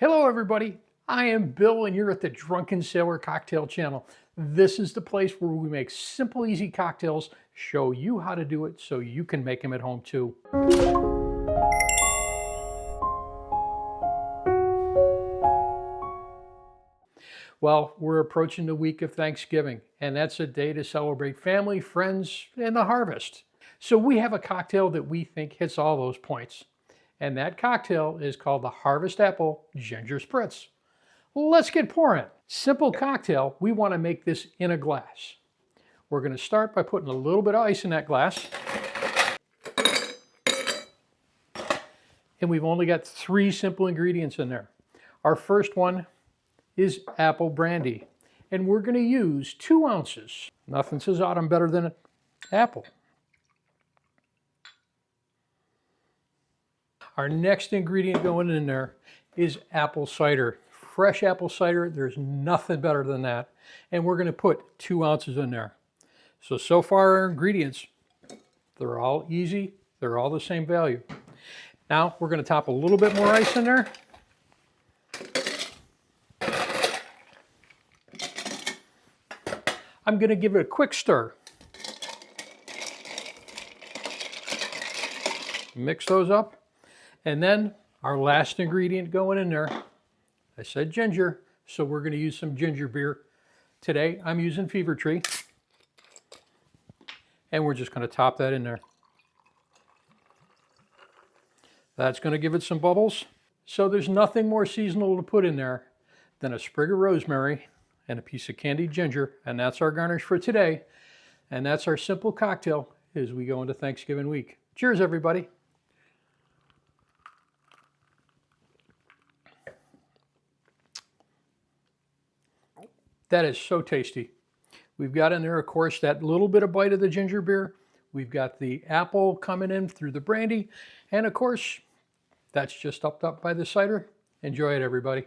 Hello everybody, I am Bill and you're at the Drunken Sailor Cocktail Channel. This is the place where we make simple, easy cocktails, show you how to do it so you can make them at home too. Well, we're approaching the week of Thanksgiving, and that's a day to celebrate family, friends, and the harvest. So we have a cocktail that we think hits all those points. And that cocktail is called the Harvest Apple Ginger Spritz. Let's get pouring. Simple cocktail, we want to make this in a glass. We're going to start by putting a little bit of ice in that glass. And we've only got 3 simple ingredients in there. Our first one is apple brandy. And we're going to use 2 ounces. Nothing says autumn better than an apple. Our next ingredient going in there is apple cider. Fresh apple cider, there's nothing better than that. And we're going to put 2 ounces in there. So far our ingredients, they're all easy. They're all the same value. Now we're going to top a little bit more ice in there. I'm going to give it a quick stir. Mix those up. And then our last ingredient going in there, I said ginger, so we're going to use some ginger beer. Today I'm using Fever Tree. And we're just going to top that in there. That's going to give it some bubbles. So there's nothing more seasonal to put in there than a sprig of rosemary and a piece of candied ginger. And that's our garnish for today. And that's our simple cocktail as we go into Thanksgiving week. Cheers, everybody. That is so tasty. We've got in there, of course, that little bit of bite of the ginger beer. We've got the apple coming in through the brandy. And of course, that's just upped up by the cider. Enjoy it, everybody.